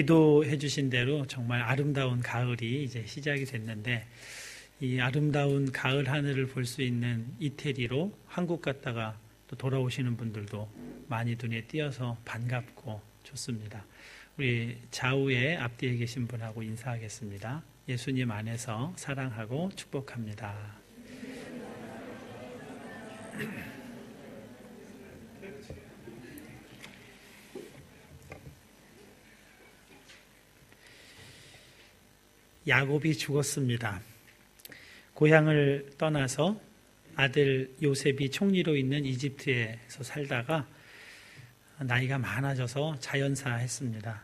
기도해 주신 대로 정말 아름다운 가을이 이제 시작이 됐는데, 이 아름다운 가을 하늘을 볼 수 있는 이태리로 한국 갔다가 또 돌아오시는 분들도 많이 눈에 띄어서 반갑고 좋습니다. 우리 좌우에 앞뒤에 계신 분하고 인사하겠습니다. 예수님 안에서 사랑하고 축복합니다. 야곱이 죽었습니다. 고향을 떠나서 아들 요셉이 총리로 있는 이집트에서 살다가 나이가 많아져서 자연사했습니다.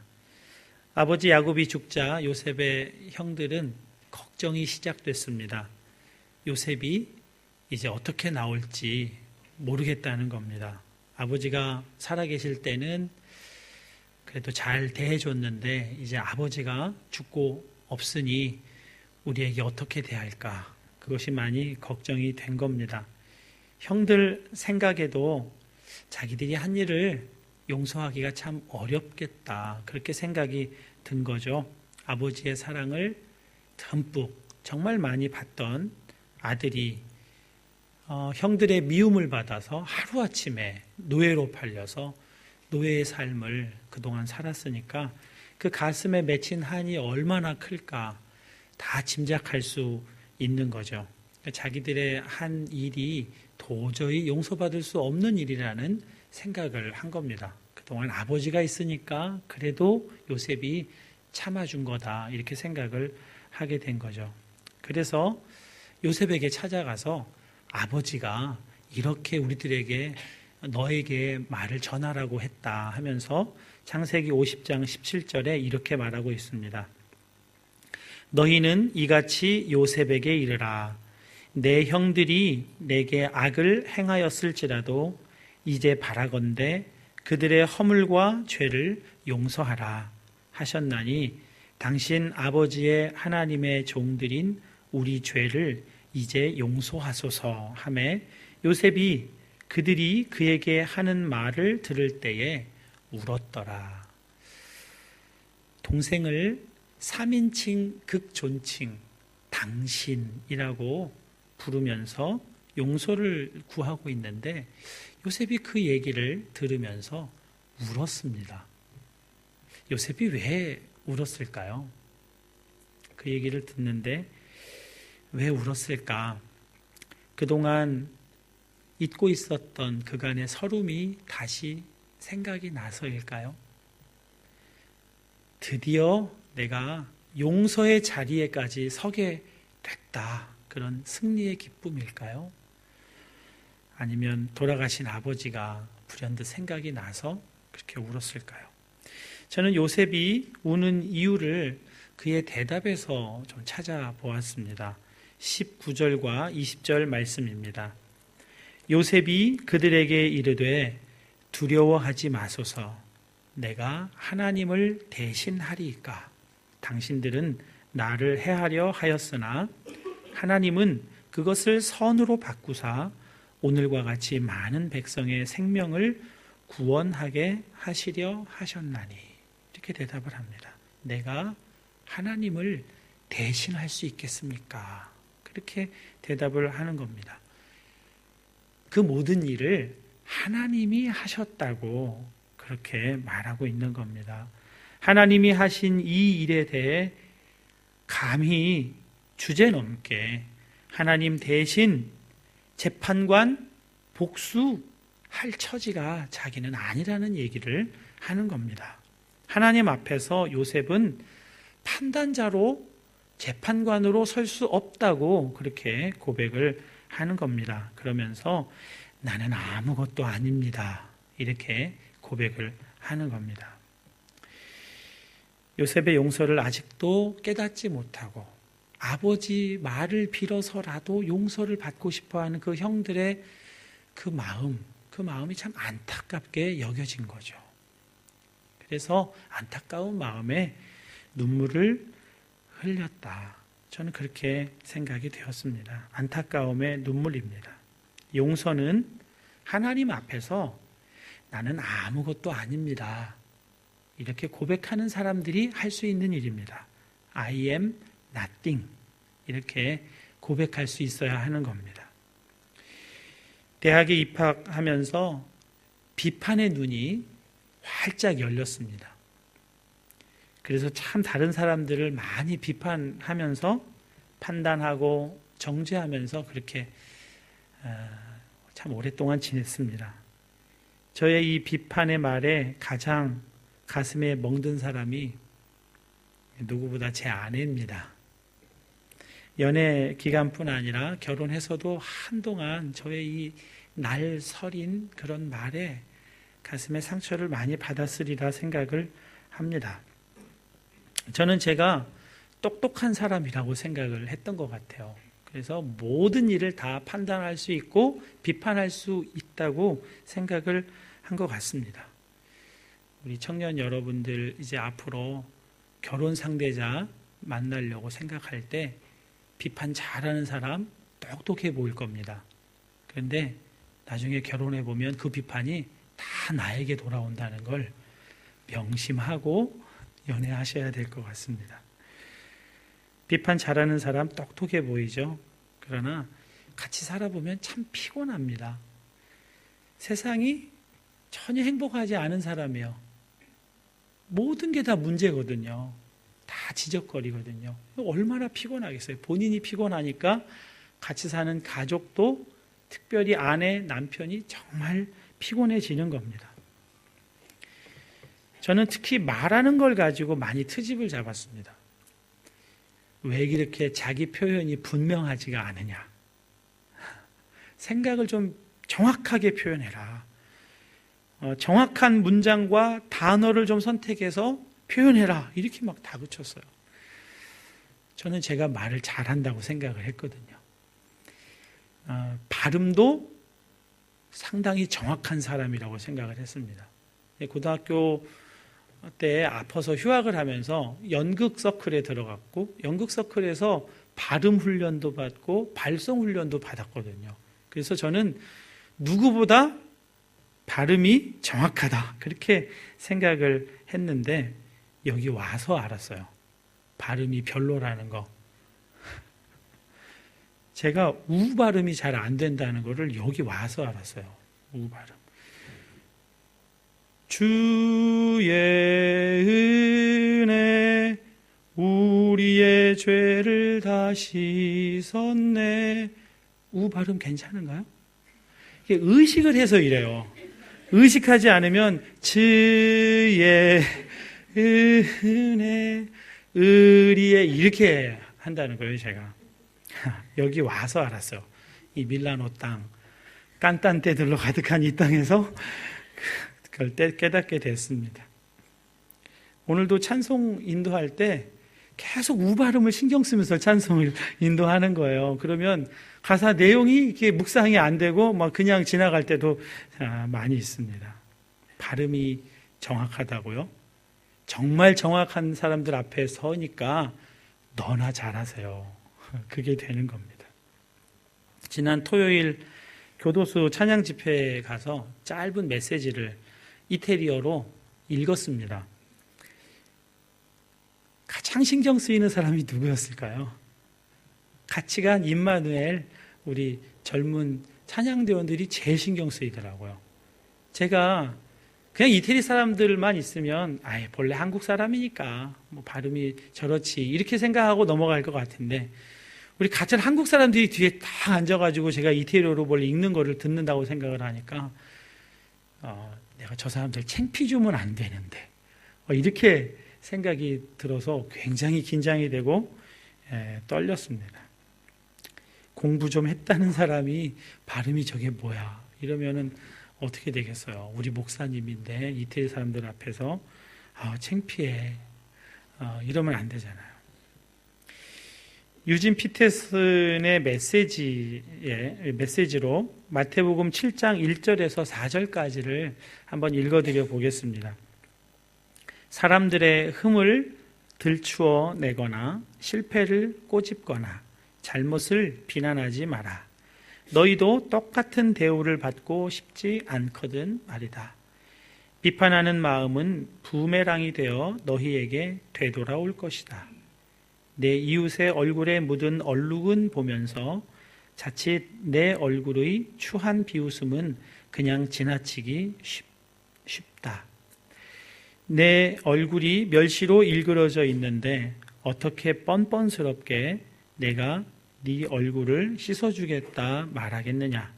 아버지 야곱이 죽자 요셉의 형들은 걱정이 시작됐습니다. 요셉이 이제 어떻게 나올지 모르겠다는 겁니다. 아버지가 살아계실 때는 그래도 잘 대해줬는데 이제 아버지가 죽고 없으니 우리에게 어떻게 대할까? 그것이 많이 걱정이 된 겁니다. 형들 생각에도 자기들이 한 일을 용서하기가 참 어렵겠다. 그렇게 생각이 든 거죠. 아버지의 사랑을 듬뿍 정말 많이 받던 아들이 형들의 미움을 받아서 하루아침에 노예로 팔려서 노예의 삶을 그동안 살았으니까 그 가슴에 맺힌 한이 얼마나 클까 다 짐작할 수 있는 거죠. 자기들의 한 일이 도저히 용서받을 수 없는 일이라는 생각을 한 겁니다. 그동안 아버지가 있으니까 그래도 요셉이 참아준 거다 이렇게 생각을 하게 된 거죠. 그래서 요셉에게 찾아가서 아버지가 이렇게 우리들에게 너에게 말을 전하라고 했다 하면서 창세기 50장 17절에 이렇게 말하고 있습니다. 너희는 이같이 요셉에게 이르라. 내 형들이 내게 악을 행하였을지라도 이제 바라건대 그들의 허물과 죄를 용서하라 하셨나니 당신 아버지의 하나님의 종들인 우리 죄를 이제 용서하소서 하매 요셉이 그들이 그에게 하는 말을 들을 때에 울었더라. 동생을 3인칭 극존칭 당신이라고 부르면서 용서를 구하고 있는데 요셉이 그 얘기를 들으면서 울었습니다. 요셉이 왜 울었을까요? 그 얘기를 듣는데 왜 울었을까? 그동안 잊고 있었던 그간의 서름이 다시 생각이 나서일까요? 드디어 내가 용서의 자리에까지 서게 됐다. 그런 승리의 기쁨일까요? 아니면 돌아가신 아버지가 불현듯 생각이 나서 그렇게 울었을까요? 저는 요셉이 우는 이유를 그의 대답에서 좀 찾아보았습니다. 19절과 20절 말씀입니다. 요셉이 그들에게 이르되 두려워하지 마소서 내가 하나님을 대신하리이까 당신들은 나를 해하려 하였으나 하나님은 그것을 선으로 바꾸사 오늘과 같이 많은 백성의 생명을 구원하게 하시려 하셨나니 이렇게 대답을 합니다. 내가 하나님을 대신할 수 있겠습니까? 그렇게 대답을 하는 겁니다. 그 모든 일을 하나님이 하셨다고 그렇게 말하고 있는 겁니다. 하나님이 하신 이 일에 대해 감히 주제넘게 하나님 대신 재판관 복수할 처지가 자기는 아니라는 얘기를 하는 겁니다. 하나님 앞에서 요셉은 판단자로 재판관으로 설 수 없다고 그렇게 고백을 하는 겁니다. 그러면서 나는 아무것도 아닙니다. 이렇게 고백을 하는 겁니다. 요셉의 용서를 아직도 깨닫지 못하고 아버지 말을 빌어서라도 용서를 받고 싶어하는 그 형들의 그 마음이 참 안타깝게 여겨진 거죠. 그래서 안타까운 마음에 눈물을 흘렸다. 저는 그렇게 생각이 되었습니다. 안타까움의 눈물입니다. 용서는 하나님 앞에서 나는 아무것도 아닙니다. 이렇게 고백하는 사람들이 할 수 있는 일입니다. I am nothing. 이렇게 고백할 수 있어야 하는 겁니다. 대학에 입학하면서 비판의 눈이 활짝 열렸습니다. 그래서 참 다른 사람들을 많이 비판하면서 판단하고 정죄하면서 그렇게 참 오랫동안 지냈습니다. 저의 이 비판의 말에 가장 가슴에 멍든 사람이 누구보다 제 아내입니다. 연애 기간뿐 아니라 결혼해서도 한동안 저의 이 날설인 그런 말에 가슴에 상처를 많이 받았으리라 생각을 합니다. 저는 제가 똑똑한 사람이라고 생각을 했던 것 같아요. 그래서 모든 일을 다 판단할 수 있고 비판할 수 있다고 생각을 한 것 같습니다. 우리 청년 여러분들 이제 앞으로 결혼 상대자 만나려고 생각할 때 비판 잘하는 사람 똑똑해 보일 겁니다. 그런데 나중에 결혼해 보면 그 비판이 다 나에게 돌아온다는 걸 명심하고 연애하셔야 될 것 같습니다. 비판 잘하는 사람 똑똑해 보이죠? 그러나 같이 살아보면 참 피곤합니다. 세상이 전혀 행복하지 않은 사람이에요. 모든 게 다 문제거든요. 다 지적거리거든요. 얼마나 피곤하겠어요. 본인이 피곤하니까 같이 사는 가족도 특별히 아내, 남편이 정말 피곤해지는 겁니다. 저는 특히 말하는 걸 가지고 많이 트집을 잡았습니다. 왜 이렇게 자기 표현이 분명하지가 않으냐. 생각을 좀 정확하게 표현해라. 정확한 문장과 단어를 좀 선택해서 표현해라. 이렇게 막 다그쳤어요. 저는 제가 말을 잘한다고 생각을 했거든요. 발음도 상당히 정확한 사람이라고 생각을 했습니다. 고등학교 때 아파서 휴학을 하면서 연극 서클에 들어갔고 연극 서클에서 발음 훈련도 받고 발성 훈련도 받았거든요. 그래서 저는 누구보다 발음이 정확하다 그렇게 생각을 했는데 여기 와서 알았어요. 발음이 별로라는 거. 제가 우 발음이 잘 안 된다는 거를 여기 와서 알았어요. 우 발음. 주의 은혜 우리의 죄를 다 씻었네. 우 발음 괜찮은가요? 이게 의식을 해서 이래요. 의식하지 않으면 주의 은혜 의리에 이렇게 한다는 거예요. 제가 여기 와서 알았어요. 이 밀라노 땅 깐딴떼들로 가득한 이 땅에서 그걸 깨닫게 됐습니다. 오늘도 찬송 인도할 때 계속 우 발음을 신경 쓰면서 찬송을 인도하는 거예요. 그러면 가사 내용이 이렇게 묵상이 안 되고 막 그냥 지나갈 때도 많이 있습니다. 발음이 정확하다고요? 정말 정확한 사람들 앞에 서니까 너나 잘하세요. 그게 되는 겁니다. 지난 토요일 교도소 찬양 집회에 가서 짧은 메시지를 이태리어로 읽었습니다. 가장 신경 쓰이는 사람이 누구였을까요? 같이 간 임마누엘 우리 젊은 찬양대원들이 제일 신경 쓰이더라고요. 제가 그냥 이태리 사람들만 있으면 아예 본래 한국 사람이니까 뭐 발음이 저렇지 이렇게 생각하고 넘어갈 것 같은데 우리 같은 한국 사람들이 뒤에 딱 앉아가지고 제가 이태리어로 뭘 읽는 거를 듣는다고 생각을 하니까 내가 저 사람들 창피 주면 안 되는데 이렇게 생각이 들어서 굉장히 긴장이 되고 떨렸습니다. 공부 좀 했다는 사람이 발음이 저게 뭐야 이러면은 어떻게 되겠어요? 우리 목사님인데 이태리 사람들 앞에서 창피해 이러면 안 되잖아요. 유진 피테슨의 메시지로 마태복음 7장 1절에서 4절까지를 한번 읽어드려 보겠습니다. 사람들의 흠을 들추어 내거나 실패를 꼬집거나 잘못을 비난하지 마라. 너희도 똑같은 대우를 받고 싶지 않거든 말이다. 비판하는 마음은 부메랑이 되어 너희에게 되돌아올 것이다. 내 이웃의 얼굴에 묻은 얼룩은 보면서 자칫 내 얼굴의 추한 비웃음은 그냥 지나치기 쉽다. 내 얼굴이 멸시로 일그러져 있는데 어떻게 뻔뻔스럽게 내가 네 얼굴을 씻어주겠다 말하겠느냐.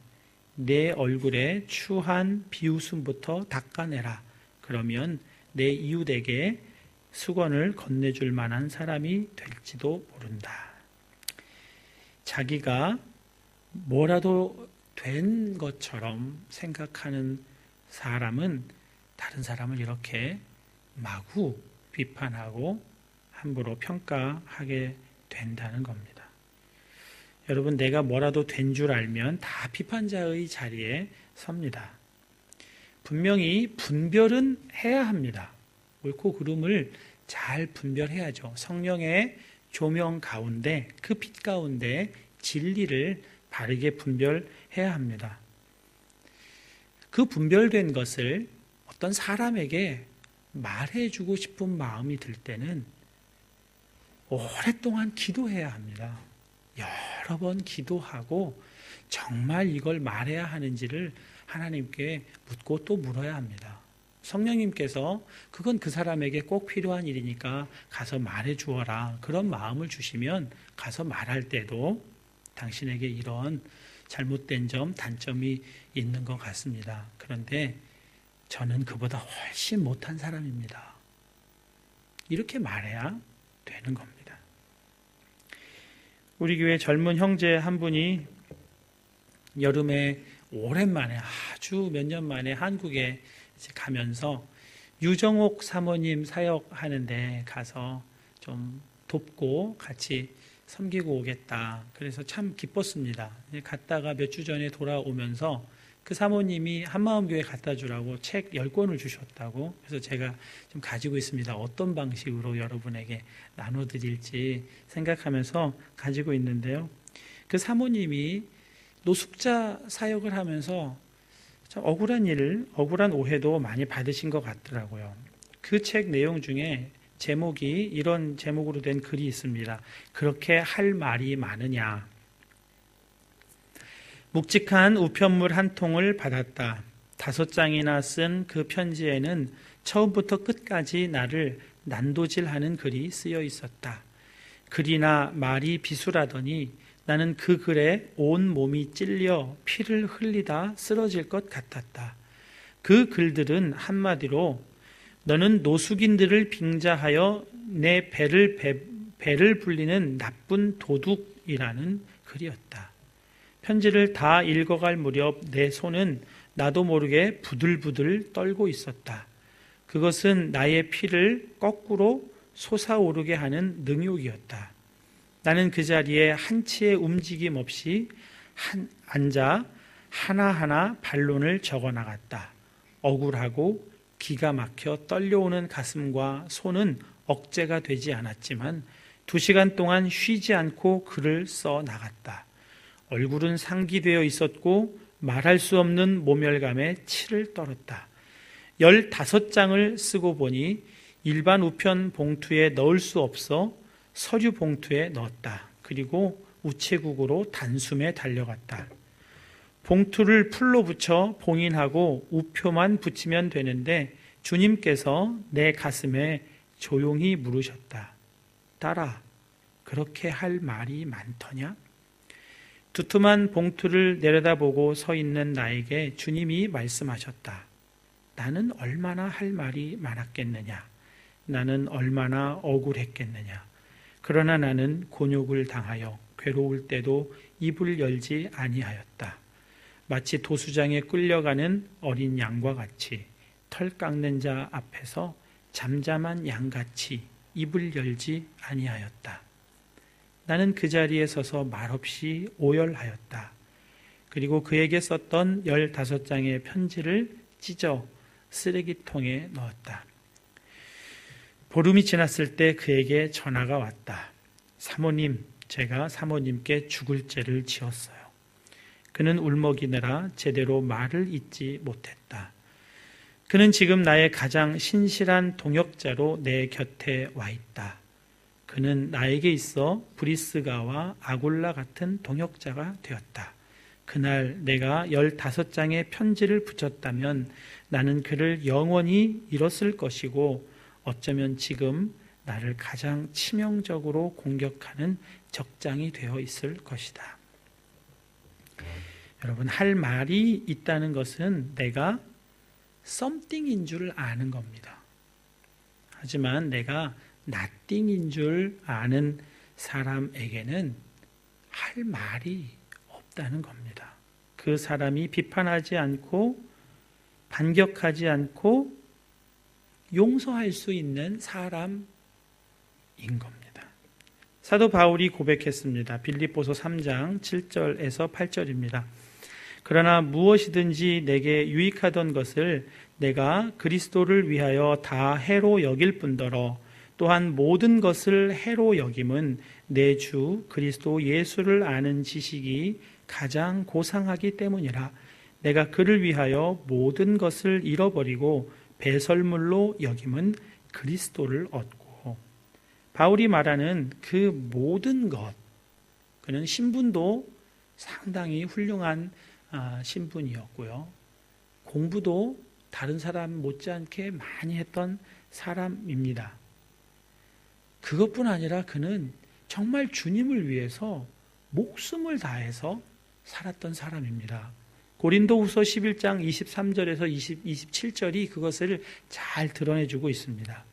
내 얼굴에 추한 비웃음부터 닦아내라. 그러면 내 이웃에게 수건을 건네줄 만한 사람이 될지도 모른다. 자기가 뭐라도 된 것처럼 생각하는 사람은 다른 사람을 이렇게 마구 비판하고 함부로 평가하게 된다는 겁니다. 여러분, 내가 뭐라도 된 줄 알면 다 비판자의 자리에 섭니다. 분명히 분별은 해야 합니다. 옳고 그름을 잘 분별해야죠. 성령의 조명 가운데, 그 빛 가운데 진리를 바르게 분별해야 합니다. 그 분별된 것을 어떤 사람에게 말해주고 싶은 마음이 들 때는 오랫동안 기도해야 합니다. 여러 번 기도하고 정말 이걸 말해야 하는지를 하나님께 묻고 또 물어야 합니다. 성령님께서 그건 그 사람에게 꼭 필요한 일이니까 가서 말해 주어라. 그런 마음을 주시면 가서 말할 때도 당신에게 이런 잘못된 점, 단점이 있는 것 같습니다. 그런데 저는 그보다 훨씬 못한 사람입니다. 이렇게 말해야 되는 겁니다. 우리 교회 젊은 형제 한 분이 여름에 오랜만에 아주 몇 년 만에 한국에 가면서 유정옥 사모님 사역하는데 가서 좀 돕고 같이 섬기고 오겠다. 그래서 참 기뻤습니다. 갔다가 몇 주 전에 돌아오면서 그 사모님이 한마음교회 갖다 주라고 책 10권을 주셨다고. 그래서 제가 좀 가지고 있습니다. 어떤 방식으로 여러분에게 나눠드릴지 생각하면서 가지고 있는데요. 그 사모님이 노숙자 사역을 하면서 참 억울한 오해도 많이 받으신 것 같더라고요. 그 책 내용 중에 제목이 이런 제목으로 된 글이 있습니다. 그렇게 할 말이 많으냐. 묵직한 우편물 한 통을 받았다. 5장이나 쓴 그 편지에는 처음부터 끝까지 나를 난도질하는 글이 쓰여 있었다. 글이나 말이 비수라더니 나는 그 글에 온 몸이 찔려 피를 흘리다 쓰러질 것 같았다. 그 글들은 한마디로 너는 노숙인들을 빙자하여 내 배를 불리는 나쁜 도둑이라는 글이었다. 편지를 다 읽어갈 무렵 내 손은 나도 모르게 부들부들 떨고 있었다. 그것은 나의 피를 거꾸로 솟아오르게 하는 능욕이었다. 나는 그 자리에 한치의 움직임 없이 앉아 하나하나 반론을 적어나갔다. 억울하고 기가 막혀 떨려오는 가슴과 손은 억제가 되지 않았지만 2시간 동안 쉬지 않고 글을 써 나갔다. 얼굴은 상기되어 있었고 말할 수 없는 모멸감에 치를 떨었다. 15장을 쓰고 보니 일반 우편 봉투에 넣을 수 없어 서류 봉투에 넣었다. 그리고 우체국으로 단숨에 달려갔다. 봉투를 풀로 붙여 봉인하고 우표만 붙이면 되는데 주님께서 내 가슴에 조용히 물으셨다. 딸아, 그렇게 할 말이 많더냐? 두툼한 봉투를 내려다보고 서 있는 나에게 주님이 말씀하셨다. 나는 얼마나 할 말이 많았겠느냐? 나는 얼마나 억울했겠느냐? 그러나 나는 곤욕을 당하여 괴로울 때도 입을 열지 아니하였다. 마치 도수장에 끌려가는 어린 양과 같이 털 깎는 자 앞에서 잠잠한 양같이 입을 열지 아니하였다. 나는 그 자리에 서서 말없이 오열하였다. 그리고 그에게 썼던 15장의 편지를 찢어 쓰레기통에 넣었다. 보름이 지났을 때 그에게 전화가 왔다. 사모님, 제가 사모님께 죽을 죄를 지었어요. 그는 울먹이느라 제대로 말을 잇지 못했다. 그는 지금 나의 가장 신실한 동역자로 내 곁에 와 있다. 그는 나에게 있어 브리스가와 아굴라 같은 동역자가 되었다. 그날 내가 15장의 편지를 붙였다면 나는 그를 영원히 잃었을 것이고 어쩌면 지금 나를 가장 치명적으로 공격하는 적장이 되어 있을 것이다. 여러분, 할 말이 있다는 것은 내가 something인 줄 아는 겁니다. 하지만 내가 nothing인 줄 아는 사람에게는 할 말이 없다는 겁니다. 그 사람이 비판하지 않고 반격하지 않고 용서할 수 있는 사람인 겁니다. 사도 바울이 고백했습니다. 빌립보서 3장 7절에서 8절입니다. 그러나 무엇이든지 내게 유익하던 것을 내가 그리스도를 위하여 다 해로 여길 뿐더러 또한 모든 것을 해로 여김은 내 주 그리스도 예수를 아는 지식이 가장 고상하기 때문이라. 내가 그를 위하여 모든 것을 잃어버리고 배설물로 여김은 그리스도를 얻고. 바울이 말하는 그 모든 것, 그는 신분도 상당히 훌륭한 신분이었고요. 공부도 다른 사람 못지않게 많이 했던 사람입니다. 그것뿐 아니라 그는 정말 주님을 위해서 목숨을 다해서 살았던 사람입니다. 고린도후서 11장 23절에서 27절이 그것을 잘 드러내주고 있습니다.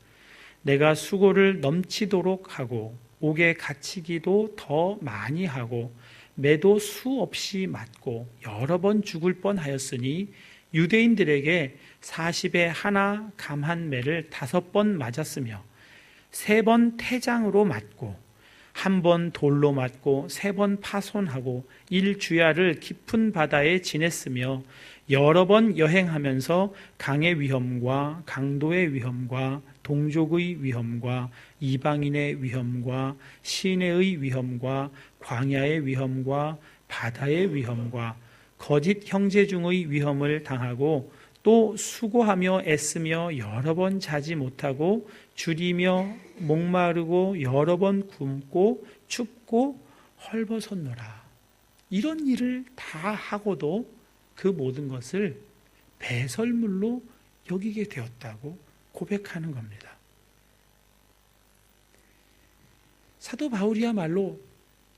내가 수고를 넘치도록 하고 옥에 갇히기도 더 많이 하고 매도 수없이 맞고 여러 번 죽을 뻔하였으니 유대인들에게 40에 하나 감한 매를 5번 맞았으며 3번 태장으로 맞고 1번 돌로 맞고 3번 파손하고 1주야를 깊은 바다에 지냈으며 여러 번 여행하면서 강의 위험과 강도의 위험과 동족의 위험과 이방인의 위험과 시내의 위험과 광야의 위험과 바다의 위험과 거짓 형제 중의 위험을 당하고 또 수고하며 애쓰며 여러 번 자지 못하고 줄이며 목마르고 여러 번 굶고 춥고 헐벗었노라. 이런 일을 다 하고도 그 모든 것을 배설물로 여기게 되었다고 고백하는 겁니다. 사도 바울이야말로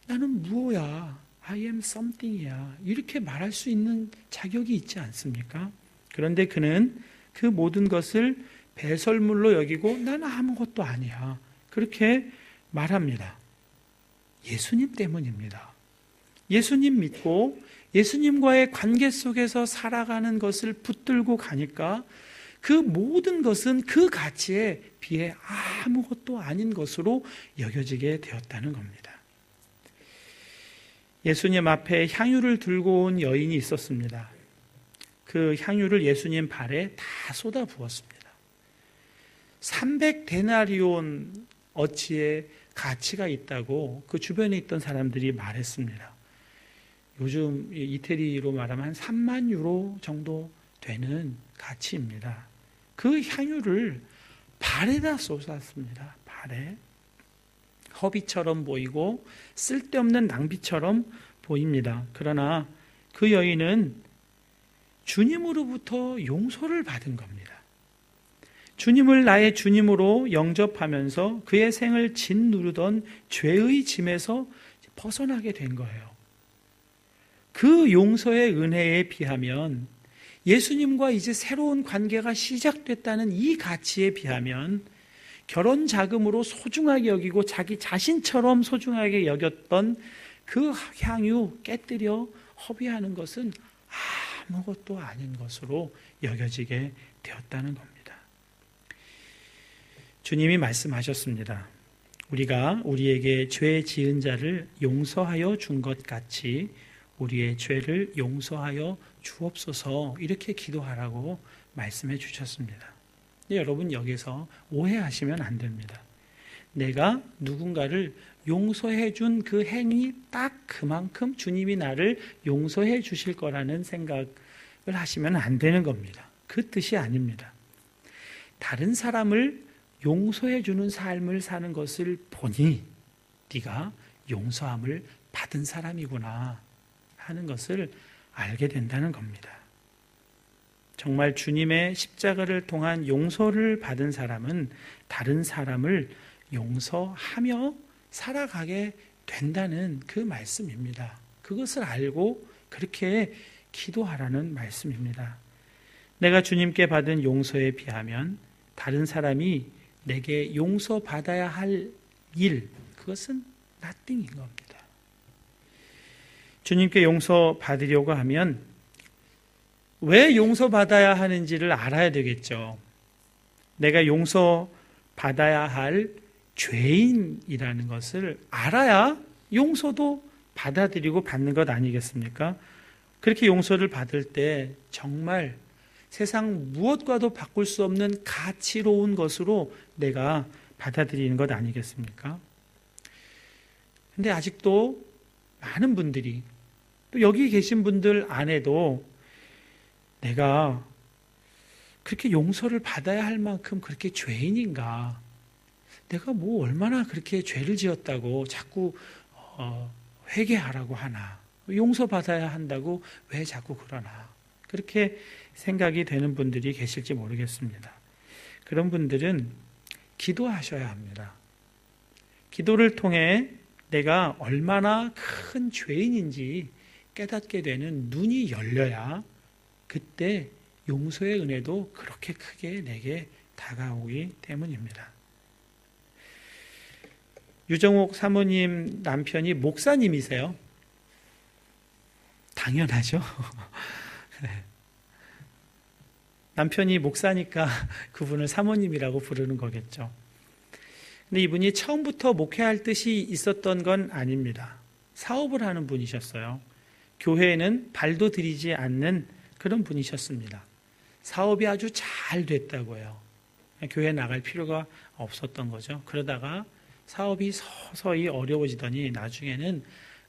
나는 무엇야, I am something이야, 이렇게 말할 수 있는 자격이 있지 않습니까? 그런데 그는 그 모든 것을 배설물로 여기고 나는 아무것도 아니야, 그렇게 말합니다. 예수님 때문입니다. 예수님 믿고 예수님과의 관계 속에서 살아가는 것을 붙들고 가니까 그 모든 것은 그 가치에 비해 아무것도 아닌 것으로 여겨지게 되었다는 겁니다. 예수님 앞에 향유를 들고 온 여인이 있었습니다. 그 향유를 예수님 발에 다 쏟아 부었습니다. 300데나리온 어치의 가치가 있다고 그 주변에 있던 사람들이 말했습니다. 요즘 이태리로 말하면 한 3만 유로 정도 되는 가치입니다. 그 향유를 발에다 쏟았습니다. 발에. 허비처럼 보이고 쓸데없는 낭비처럼 보입니다. 그러나 그 여인은 주님으로부터 용서를 받은 겁니다. 주님을 나의 주님으로 영접하면서 그의 생을 짓누르던 죄의 짐에서 벗어나게 된 거예요. 그 용서의 은혜에 비하면, 예수님과 이제 새로운 관계가 시작됐다는 이 가치에 비하면 결혼 자금으로 소중하게 여기고 자기 자신처럼 소중하게 여겼던 그 향유 깨뜨려 허비하는 것은 아무것도 아닌 것으로 여겨지게 되었다는 겁니다. 주님이 말씀하셨습니다. 우리가 우리에게 죄 지은 자를 용서하여 준 것 같이 우리의 죄를 용서하여 주옵소서, 이렇게 기도하라고 말씀해 주셨습니다. 여러분, 여기서 오해하시면 안 됩니다. 내가 누군가를 용서해 준 그 행위 딱 그만큼 주님이 나를 용서해 주실 거라는 생각을 하시면 안 되는 겁니다. 그 뜻이 아닙니다. 다른 사람을 용서해 주는 삶을 사는 것을 보니 네가 용서함을 받은 사람이구나 하는 것을 알게 된다는 겁니다. 정말 주님의 십자가를 통한 용서를 받은 사람은 다른 사람을 용서하며 살아가게 된다는 그 말씀입니다. 그것을 알고 그렇게 기도하라는 말씀입니다. 내가 주님께 받은 용서에 비하면 다른 사람이 내게 용서받아야 할 일, 그것은 nothing인 겁니다. 주님께 용서받으려고 하면 왜 용서받아야 하는지를 알아야 되겠죠. 내가 용서받아야 할 죄인이라는 것을 알아야 용서도 받아들이고 받는 것 아니겠습니까? 그렇게 용서를 받을 때 정말 세상 무엇과도 바꿀 수 없는 가치로운 것으로 내가 받아들이는 것 아니겠습니까? 근데 아직도 많은 분들이, 또 여기 계신 분들 안에도 내가 그렇게 용서를 받아야 할 만큼 그렇게 죄인인가? 내가 뭐 얼마나 그렇게 죄를 지었다고 자꾸 회개하라고 하나? 용서받아야 한다고 왜 자꾸 그러나? 그렇게 생각이 되는 분들이 계실지 모르겠습니다. 그런 분들은 기도하셔야 합니다. 기도를 통해 내가 얼마나 큰 죄인인지 깨닫게 되는 눈이 열려야 그때 용서의 은혜도 그렇게 크게 내게 다가오기 때문입니다. 유정옥 사모님 남편이 목사님이세요? 당연하죠. 남편이 목사니까 그분을 사모님이라고 부르는 거겠죠. 근데 이분이 처음부터 목회할 뜻이 있었던 건 아닙니다. 사업을 하는 분이셨어요. 교회에는 발도 들이지 않는 그런 분이셨습니다. 사업이 아주 잘 됐다고요. 교회에 나갈 필요가 없었던 거죠. 그러다가 사업이 서서히 어려워지더니 나중에는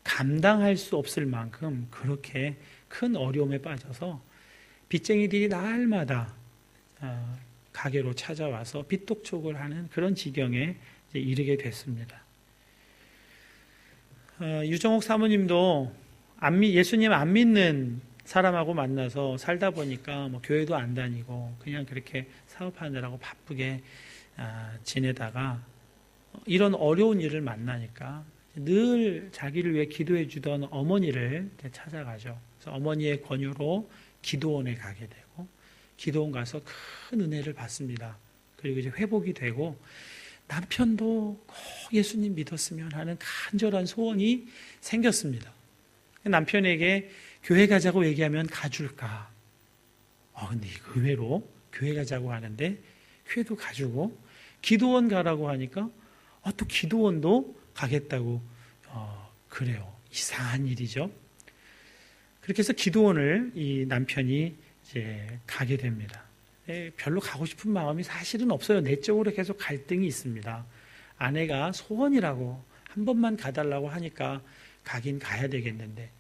감당할 수 없을 만큼 그렇게 큰 어려움에 빠져서 빚쟁이들이 날마다 가게로 찾아와서 빚독촉을 하는 그런 지경에 이르게 됐습니다. 유정옥 사모님도 예수님 안 믿는 사람하고 만나서 살다 보니까 뭐 교회도 안 다니고 그냥 그렇게 사업하느라고 바쁘게 지내다가 이런 어려운 일을 만나니까 늘 자기를 위해 기도해 주던 어머니를 찾아가죠. 그래서 어머니의 권유로 기도원에 가게 되고 기도원 가서 큰 은혜를 받습니다. 그리고 이제 회복이 되고 남편도 꼭 예수님 믿었으면 하는 간절한 소원이 생겼습니다. 남편에게 교회 가자고 얘기하면 가줄까? 근데 의외로 교회 가자고 하는데 교회도 가주고 기도원 가라고 하니까 또 기도원도 가겠다고 그래요. 이상한 일이죠. 그렇게 해서 기도원을 이 남편이 이제 가게 됩니다. 별로 가고 싶은 마음이 사실은 없어요. 내적으로 계속 갈등이 있습니다. 아내가 소원이라고 한 번만 가달라고 하니까 가긴 가야 되겠는데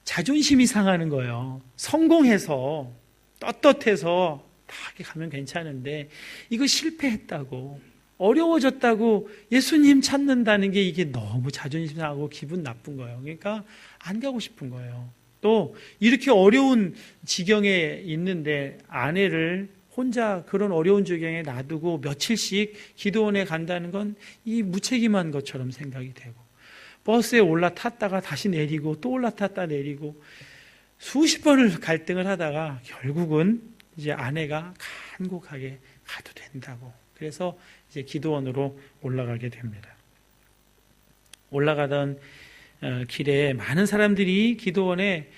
자존심이 상하는 거예요. 성공해서 떳떳해서 다 가면 괜찮은데 이거 실패했다고 어려워졌다고 예수님 찾는다는 게 이게 너무 자존심 상하고 기분 나쁜 거예요. 그러니까 안 가고 싶은 거예요. 또 이렇게 어려운 지경에 있는데 아내를 혼자 그런 어려운 지경에 놔두고 며칠씩 기도원에 간다는 건 이 무책임한 것처럼 생각이 되고 버스에 올라탔다가 다시 내리고 또 올라탔다 내리고 수십 번을 갈등을 하다가 결국은 이제 아내가 간곡하게 가도 된다고 그래서 이제 기도원으로 올라가게 됩니다. 올라가던 길에 많은 사람들이 기도원에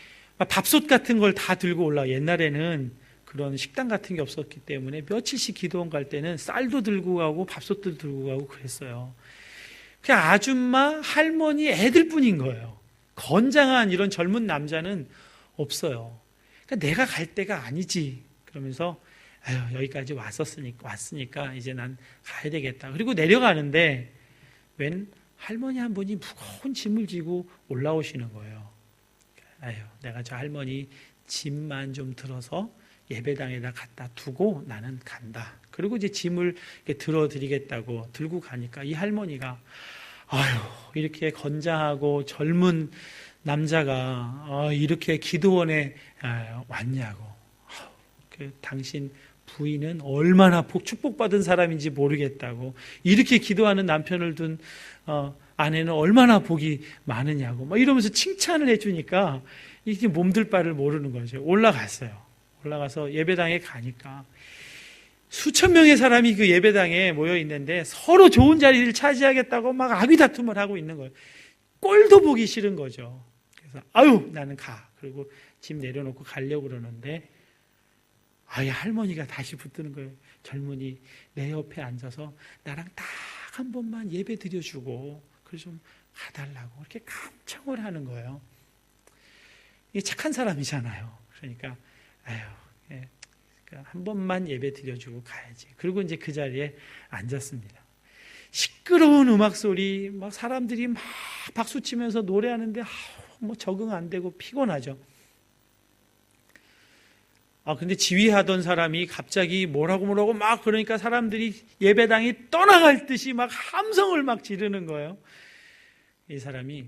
밥솥 같은 걸 다 들고 옛날에는 그런 식당 같은 게 없었기 때문에 며칠씩 기도원 갈 때는 쌀도 들고 가고 밥솥도 들고 가고 그랬어요. 그냥 아줌마, 할머니, 애들뿐인 거예요. 건장한 이런 젊은 남자는 없어요. 그러니까 내가 갈 때가 아니지. 그러면서 여기까지 왔으니까 이제 난 가야 되겠다. 그리고 내려가는데 웬 할머니 한 분이 무거운 짐을 지고 올라오시는 거예요. 내가 저 할머니 짐만 좀 들어서 예배당에다 갖다 두고 나는 간다. 그리고 이제 짐을 들어드리겠다고 들고 가니까 이 할머니가 아유, 이렇게 건장하고 젊은 남자가 이렇게 기도원에 왔냐고. 당신 부인은 얼마나 축복받은 사람인지 모르겠다고. 이렇게 기도하는 남편을 둔 아내는 얼마나 복이 많으냐고. 막 이러면서 칭찬을 해주니까 이게 몸둘 바를 모르는 거죠. 올라갔어요. 올라가서 예배당에 가니까 수천 명의 사람이 그 예배당에 모여 있는데 서로 좋은 자리를 차지하겠다고 막 아귀 다툼을 하고 있는 거예요. 꼴도 보기 싫은 거죠. 그래서 아유, 나는 가. 그리고 짐 내려놓고 가려고 그러는데 아예 할머니가 다시 붙드는 거예요. 젊은이 내 옆에 앉아서 나랑 딱 한 번만 예배 드려주고 그래서 좀 가달라고 이렇게 감청을 하는 거예요. 이게 착한 사람이잖아요. 그러니까 아유, 그러니까 한 번만 예배 드려주고 가야지. 그리고 이제 그 자리에 앉았습니다. 시끄러운 음악 소리, 막 사람들이 막 박수 치면서 노래하는데 뭐 적응 안 되고 피곤하죠. 근데 지휘하던 사람이 갑자기 뭐라고 막 그러니까 사람들이 예배당이 떠나갈 듯이 막 함성을 막 지르는 거예요. 이 사람이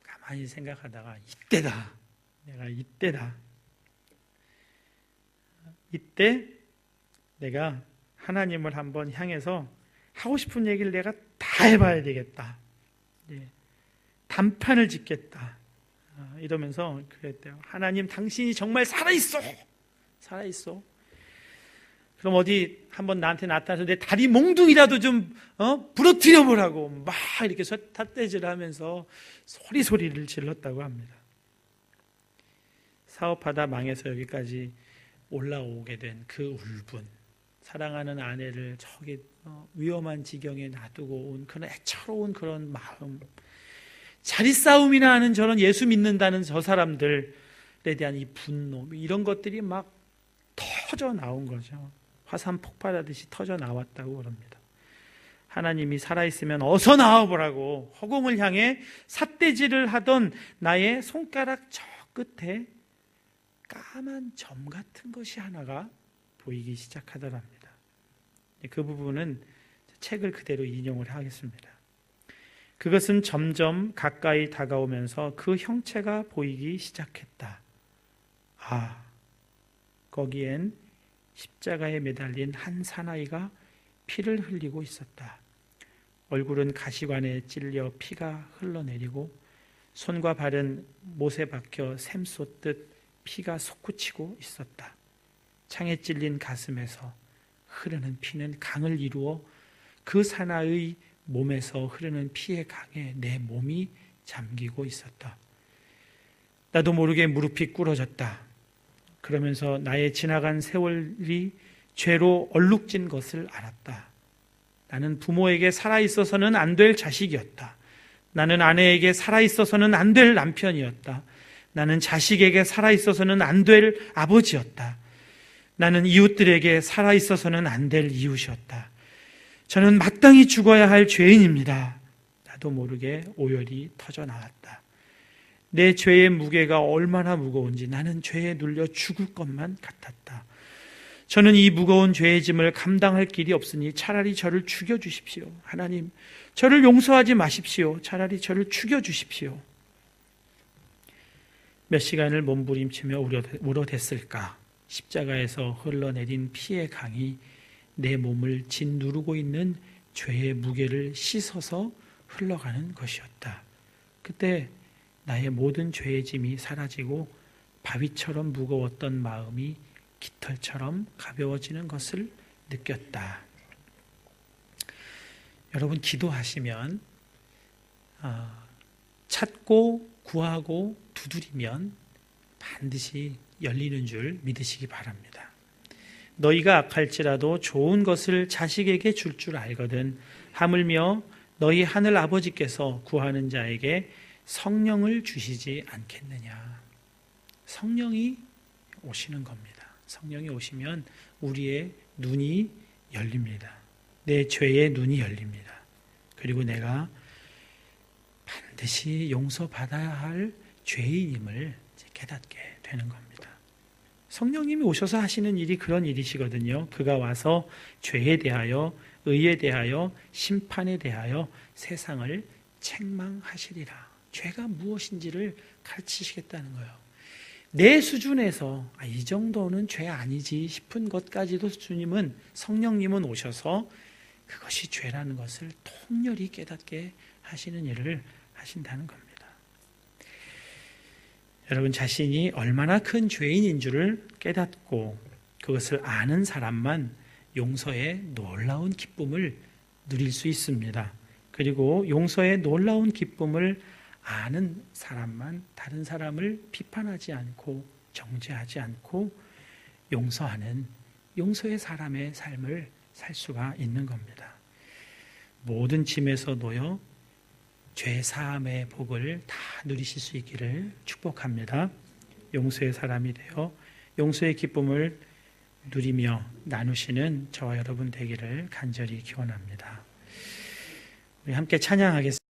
가만히 생각하다가 이때다. 내가 이때다. 이때 내가 하나님을 한번 향해서 하고 싶은 얘기를 내가 다 해봐야 되겠다. 단판을 짓겠다. 이러면서 그랬대요. 하나님, 당신이 정말 살아있어. 살아있어. 그럼 어디 한번 나한테 나타나서 내 다리 몽둥이라도 좀 부러뜨려 보라고 막 이렇게 삿대질을 하면서 소리를 질렀다고 합니다. 사업하다 망해서 여기까지 올라오게 된 그 울분, 사랑하는 아내를 저기 위험한 지경에 놔두고 온 그런 애처로운 그런 마음, 자리싸움이나 하는 저런 예수 믿는다는 저 사람들에 대한 이 분노, 이런 것들이 막 터져 나온 거죠. 화산 폭발하듯이 터져 나왔다고 그럽니다. 하나님이 살아있으면 어서 나와보라고 허공을 향해 삿대질을 하던 나의 손가락 저 끝에 까만 점 같은 것이 하나가 보이기 시작하더랍니다. 그 부분은 책을 그대로 인용을 하겠습니다. 그것은 점점 가까이 다가오면서 그 형체가 보이기 시작했다. 거기엔 십자가에 매달린 한 사나이가 피를 흘리고 있었다. 얼굴은 가시관에 찔려 피가 흘러내리고 손과 발은 못에 박혀 샘솟듯 피가 솟구치고 있었다. 창에 찔린 가슴에서 흐르는 피는 강을 이루어 그 사나이의 몸에서 흐르는 피의 강에 내 몸이 잠기고 있었다. 나도 모르게 무릎이 꿇어졌다. 그러면서 나의 지나간 세월이 죄로 얼룩진 것을 알았다. 나는 부모에게 살아있어서는 안 될 자식이었다. 나는 아내에게 살아있어서는 안 될 남편이었다. 나는 자식에게 살아있어서는 안 될 아버지였다. 나는 이웃들에게 살아있어서는 안 될 이웃이었다. 저는 마땅히 죽어야 할 죄인입니다. 나도 모르게 오열이 터져 나왔다. 내 죄의 무게가 얼마나 무거운지 나는 죄에 눌려 죽을 것만 같았다. 저는 이 무거운 죄의 짐을 감당할 길이 없으니 차라리 저를 죽여주십시오. 하나님, 저를 용서하지 마십시오. 차라리 저를 죽여주십시오. 몇 시간을 몸부림치며 울어댔을까. 십자가에서 흘러내린 피의 강이 내 몸을 짓누르고 있는 죄의 무게를 씻어서 흘러가는 것이었다. 그때 나의 모든 죄의 짐이 사라지고 바위처럼 무거웠던 마음이 깃털처럼 가벼워지는 것을 느꼈다. 여러분, 기도하시면 찾고 구하고 두드리면 반드시 열리는 줄 믿으시기 바랍니다. 너희가 악할지라도 좋은 것을 자식에게 줄 줄 알거든 하물며 너희 하늘 아버지께서 구하는 자에게 성령을 주시지 않겠느냐. 성령이 오시는 겁니다. 성령이 오시면 우리의 눈이 열립니다. 내 죄의 눈이 열립니다. 그리고 내가 반드시 용서받아야 할 죄인임을 깨닫게 되는 겁니다. 성령님이 오셔서 하시는 일이 그런 일이시거든요. 그가 와서 죄에 대하여, 의에 대하여, 심판에 대하여 세상을 책망하시리라. 죄가 무엇인지를 가르치시겠다는 거예요. 내 수준에서 이 정도는 죄 아니지 싶은 것까지도 주님은, 성령님은 오셔서 그것이 죄라는 것을 통렬히 깨닫게 하시는 일을 하신다는 겁니다. 여러분 자신이 얼마나 큰 죄인인 줄을 깨닫고 그것을 아는 사람만 용서의 놀라운 기쁨을 누릴 수 있습니다. 그리고 용서의 놀라운 기쁨을 아는 사람만 다른 사람을 비판하지 않고 정죄하지 않고 용서하는 용서의 사람의 삶을 살 수가 있는 겁니다. 모든 짐에서 놓여 죄 사함의 복을 다 누리실 수 있기를 축복합니다. 용서의 사람이 되어 용서의 기쁨을 누리며 나누시는 저와 여러분 되기를 간절히 기원합니다. 우리 함께 찬양하겠습니다.